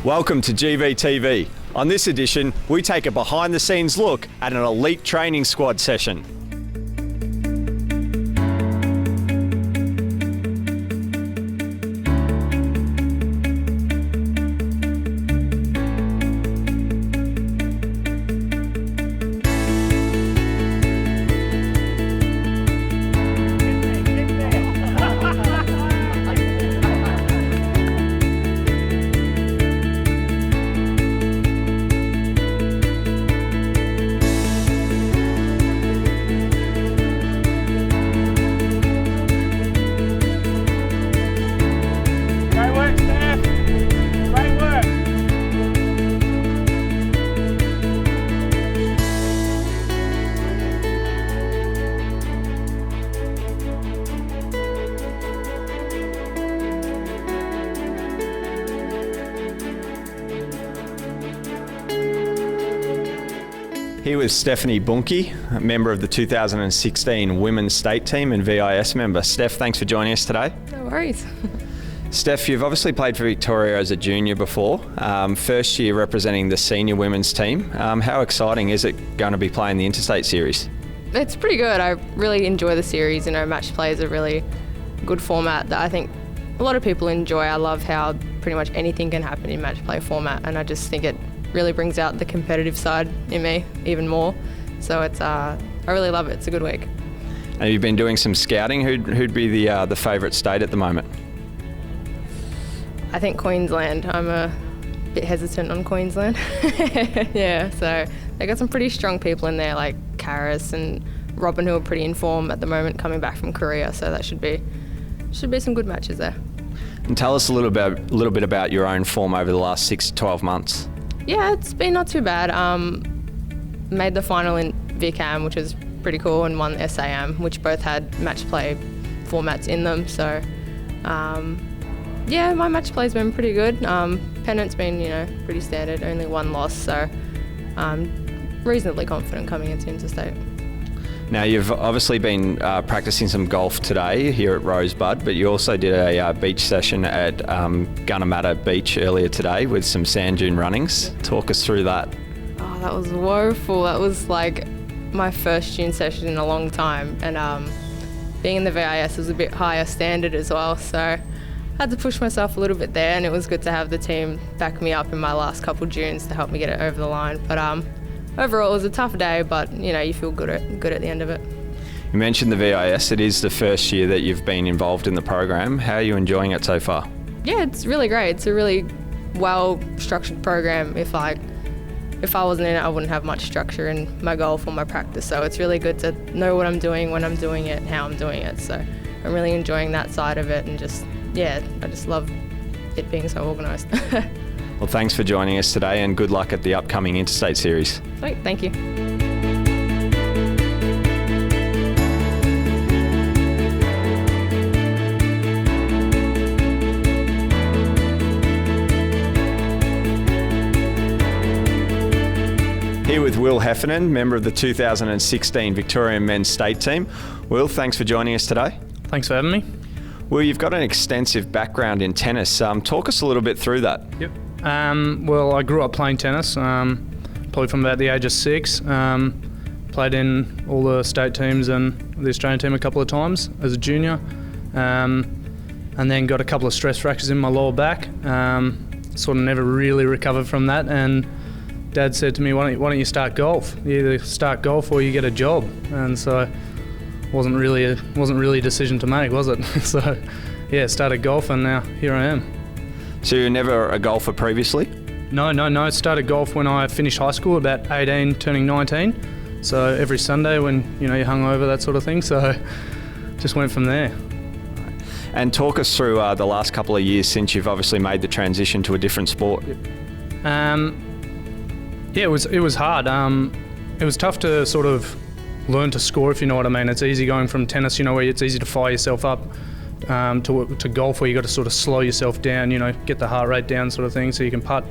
Welcome to GVTV. On this edition, we take a behind-the-scenes look at an elite training squad session. Here with Steph Bunky, a member of the 2016 Women's State Team and VIS member. Steph, thanks for joining us today. No worries. Steph, you've obviously played for Victoria as a junior before, first year representing the senior women's team. How exciting is it going to be playing the Interstate Series? It's pretty good. I really enjoy the series. Match play is a really good format that I think a lot of people enjoy. I love how pretty much anything can happen in match play format, and I just think it really brings out the competitive side in me even more. So I really love it. It's a good week. Have you been doing some scouting? Who'd be the favourite state at the moment? I think Queensland. I'm a bit hesitant on Queensland. Yeah, so they got some pretty strong people in there like Karis and Robin, who are pretty in form at the moment coming back from Korea. So that should be some good matches there. And tell us a little bit about your own form over the last 6 to 12 months. Yeah, it's been not too bad. Made the final in VCAM, which was pretty cool, and won SAM, which both had match play formats in them. So, yeah, my match play's been pretty good. Pennant's been, pretty standard, only one loss, so I'm reasonably confident coming into Interstate. Now, you've obviously been practicing some golf today here at Rosebud, but you also did a beach session at Gunnamatta Beach earlier today with some sand dune runnings. Talk us through that. Oh, that was woeful. That was like my first dune session in a long time, and being in the VIS was a bit higher standard as well, so I had to push myself a little bit there, and it was good to have the team back me up in my last couple dunes to help me get it over the line. But overall, it was a tough day, but you feel good at the end of it. You mentioned the VIS. It is the first year that you've been involved in the program. How are you enjoying it so far? Yeah, it's really great. It's a really well-structured program. If I wasn't in it, I wouldn't have much structure in my golf or my practice. So it's really good to know what I'm doing, when I'm doing it, how I'm doing it. So I'm really enjoying that side of it, and I just love it being so organised. Well, thanks for joining us today, and good luck at the upcoming Interstate Series. Sweet, thank you. Here with Will Heffernan, member of the 2016 Victorian Men's State Team. Will, thanks for joining us today. Thanks for having me. Will, you've got an extensive background in tennis. Talk us a little bit through that. Yep. Well, I grew up playing tennis, probably from about the age of 6. Played in all the state teams and the Australian team a couple of times as a junior, and then got a couple of stress fractures in my lower back. Sort of never really recovered from that, and Dad said to me, why don't you start golf? You either start golf or you get a job. And so wasn't really a decision to make, was it? So yeah, started golf, and now here I am. So you were never a golfer previously? No. I started golf when I finished high school, about 18, turning 19. So every Sunday when you're hungover, that sort of thing. So just went from there. And talk us through the last couple of years since you've obviously made the transition to a different sport. Yeah, it was hard. It was tough to sort of learn to score, if you know what I mean. It's easy going from tennis, where it's easy to fire yourself up, to golf where you got to sort of slow yourself down, get the heart rate down, sort of thing, so you can putt.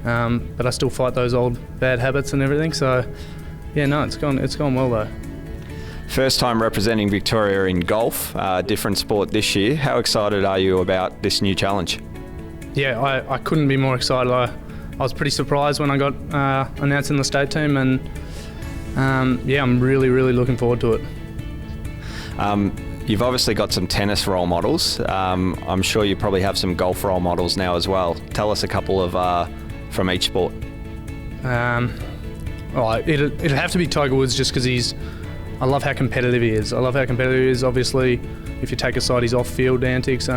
But I still fight those old bad habits and everything. So yeah, no, it's gone well though. First time representing Victoria in golf, different sport this year. How excited are you about this new challenge? Yeah, I couldn't be more excited. I was pretty surprised when I got announced in the state team, and yeah, I'm really looking forward to it. You've obviously got some tennis role models. I'm sure you probably have some golf role models now as well. Tell us a couple of from each sport. It'd have to be Tiger Woods, just because I love how competitive he is. Obviously, if you take aside his off-field antics,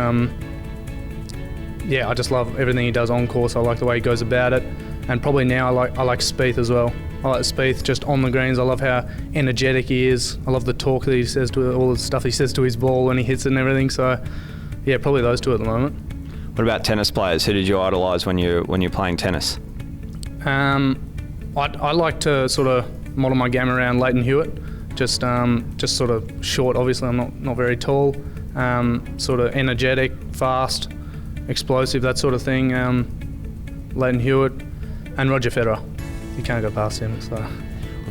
yeah, I just love everything he does on course. I like the way he goes about it, and probably now I like Spieth as well. I like Spieth just on the greens. I love how energetic he is. I love the talk that he says to all the stuff he says to his ball when he hits it and everything. So, yeah, probably those two at the moment. What about tennis players? Who did you idolise when you're playing tennis? I like to sort of model my game around Leighton Hewitt. Just sort of short. Obviously, I'm not very tall. Sort of energetic, fast, explosive, that sort of thing. Leighton Hewitt and Roger Federer. You can't go past him. So. Well,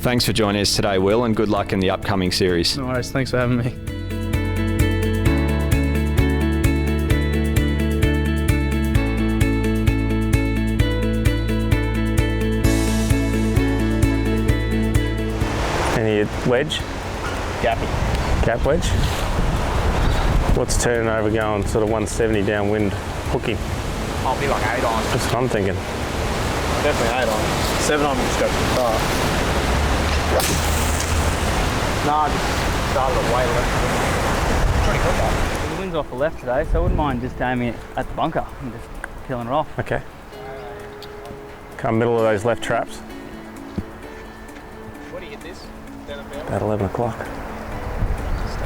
thanks for joining us today, Will, and good luck in the upcoming series. No worries. Thanks for having me. Any wedge? Gappy. Gap wedge? What's turning over going sort of 170 downwind hooking? I'll be like 8 on. That's what I'm thinking. Definitely 8 on. 7 on, we just go too far. Nah, just started it way left. Pretty good though. The wind's off the left today, so I wouldn't mind just aiming it at the bunker and just killing it off. Okay. Come middle of those left traps. What do you hit this? About 11 o'clock. Start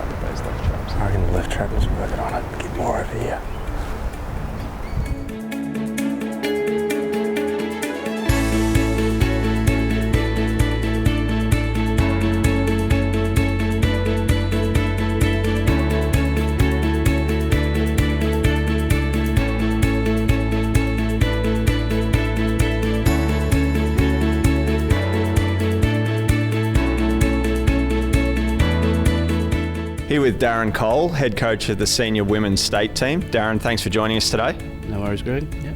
with those left traps. I reckon the left trap was working on it. Get more over here. Here with Darren Cole, head coach of the senior women's state team. Darren, thanks for joining us today. No worries, Greg. Yeah.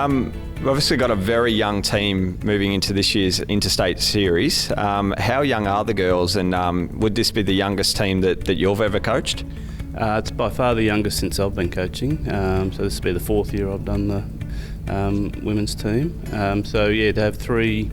We've obviously got a very young team moving into this year's interstate series. How young are the girls, and would this be the youngest team that you've ever coached? It's by far the youngest since I've been coaching. So this will be the 4th year I've done the women's team. So yeah, to have 3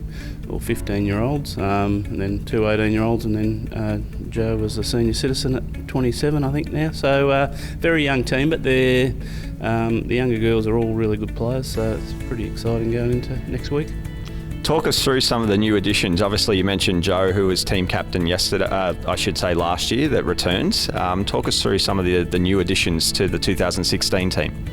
or 15-year-olds, and then 2 18-year-olds, and then Joe was a senior citizen at 27, I think now. So very young team, but the younger girls are all really good players. So it's pretty exciting going into next week. Talk us through some of the new additions. Obviously, you mentioned Joe, who was team captain yesterday. I should say last year, that returns. Talk us through some of the new additions to the 2016 team.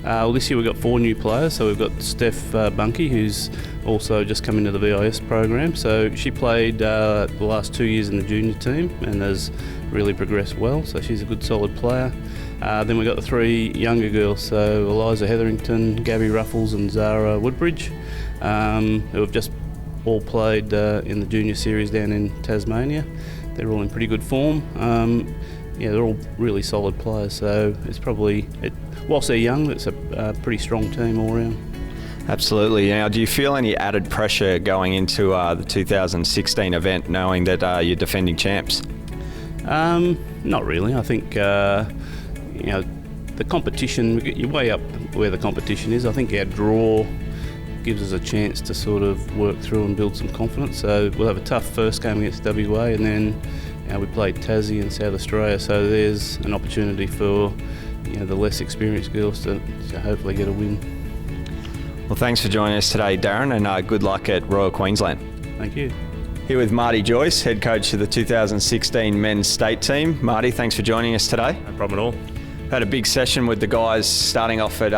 Well, this year we've got 4 new players. So we've got Steph Bunky, who's also just come into the VIS program. So she played the last 2 years in the junior team and has really progressed well. So she's a good, solid player. Then we've got the 3 younger girls. So Eliza Hetherington, Gabby Ruffles and Zara Woodbridge, who have just all played in the junior series down in Tasmania. They're all in pretty good form. Yeah, they're all really solid players. So it's probably... Whilst they're young, it's a pretty strong team all around. Absolutely. Now, do you feel any added pressure going into the 2016 event, knowing that you're defending champs? Not really. I think the competition, you're way up where the competition is. I think our draw gives us a chance to sort of work through and build some confidence. So we'll have a tough first game against WA, and then we played Tassie and South Australia. So there's an opportunity for the less experienced girls to hopefully get a win. Well, thanks for joining us today, Darren, and good luck at Royal Queensland. Thank you. Here with Marty Joyce, head coach of the 2016 men's state team. Marty, thanks for joining us today. No problem at all. Had a big session with the guys starting off at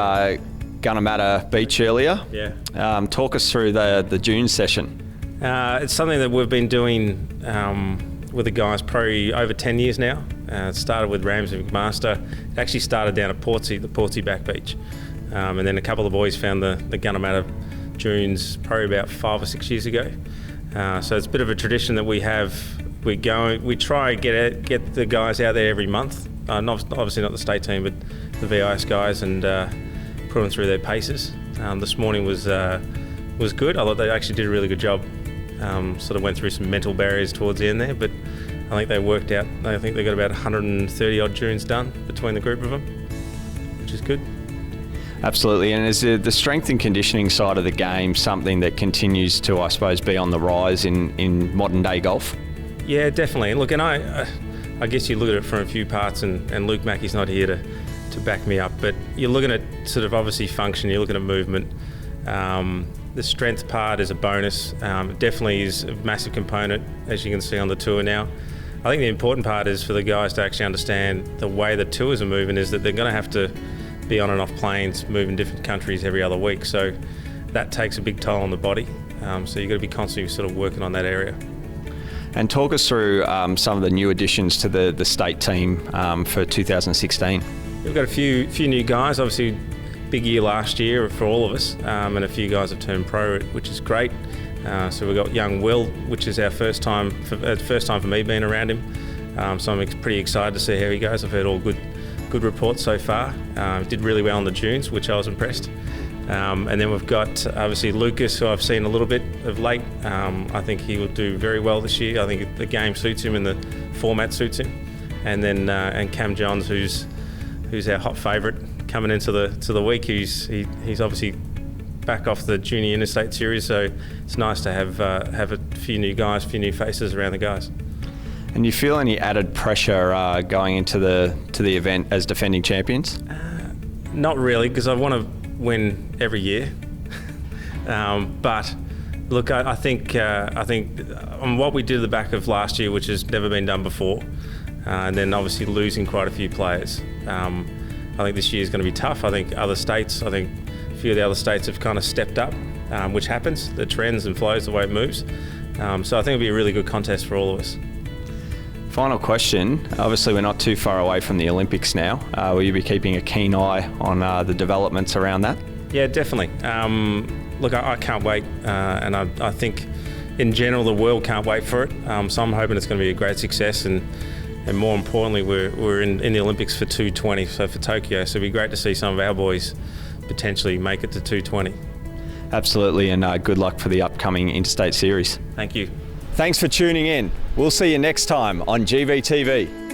Gunnamatta Beach earlier. Yeah. Talk us through the June session. It's something that we've been doing with the guys probably over 10 years now. It started with Ramsey McMaster. It actually started down at Portsea, the Portsea Back Beach. And then a couple of the boys found the Gunnamatta dunes probably about 5 or 6 years ago. So it's a bit of a tradition that we have. We try and get the guys out there every month. Obviously not the state team, but the VIS guys, and put them through their paces. This morning was good. I thought they actually did a really good job. Sort of went through some mental barriers towards the end there, but I think they worked out. I think they got about 130 odd dunes done between the group of them, which is good. Absolutely, and is the strength and conditioning side of the game something that continues to, I suppose, be on the rise in modern day golf? Yeah, definitely. Look, and I guess you look at it from a few parts, and Luke Mackey's not here to back me up, but you're looking at sort of obviously function, you're looking at movement. The strength part is a bonus. It definitely is a massive component, as you can see on the tour now. I think the important part is for the guys to actually understand the way the tours are moving is that they're going to have to be on and off planes, move in different countries every other week. So that takes a big toll on the body. So you've got to be constantly sort of working on that area. And talk us through some of the new additions to the state team for 2016. We've got a few new guys. Obviously, big year last year for all of us, and a few guys have turned pro, which is great. So we've got young Will, which is our first time for me being around him. So I'm pretty excited to see how he goes. I've heard all good reports so far. Did really well on the dunes, which I was impressed. And then we've got obviously Lucas, who I've seen a little bit of late. I think he will do very well this year. I think the game suits him and the format suits him. And then and Cam Johns, who's our hot favourite coming into the week. He's obviously back off the junior interstate series, so it's nice to have a few new guys, a few new faces around the guys. And you feel any added pressure going into the event as defending champions? Not really, because I want to win every year. But look, I think on what we did at the back of last year, which has never been done before, and then obviously losing quite a few players. I think this year is going to be tough. I think a few of the other states have kind of stepped up, which happens. The trends and flows, the way it moves. So I think it'll be a really good contest for all of us. Final question. Obviously, we're not too far away from the Olympics now. Will you be keeping a keen eye on the developments around that? Yeah, definitely. Look, I can't wait, and I think in general the world can't wait for it. So I'm hoping it's going to be a great success, and more importantly, we're in the Olympics for 220, so for Tokyo. So it'd be great to see some of our boys potentially make it to 220. Absolutely, and good luck for the upcoming Interstate Series. Thank you. Thanks for tuning in. We'll see you next time on GVTV.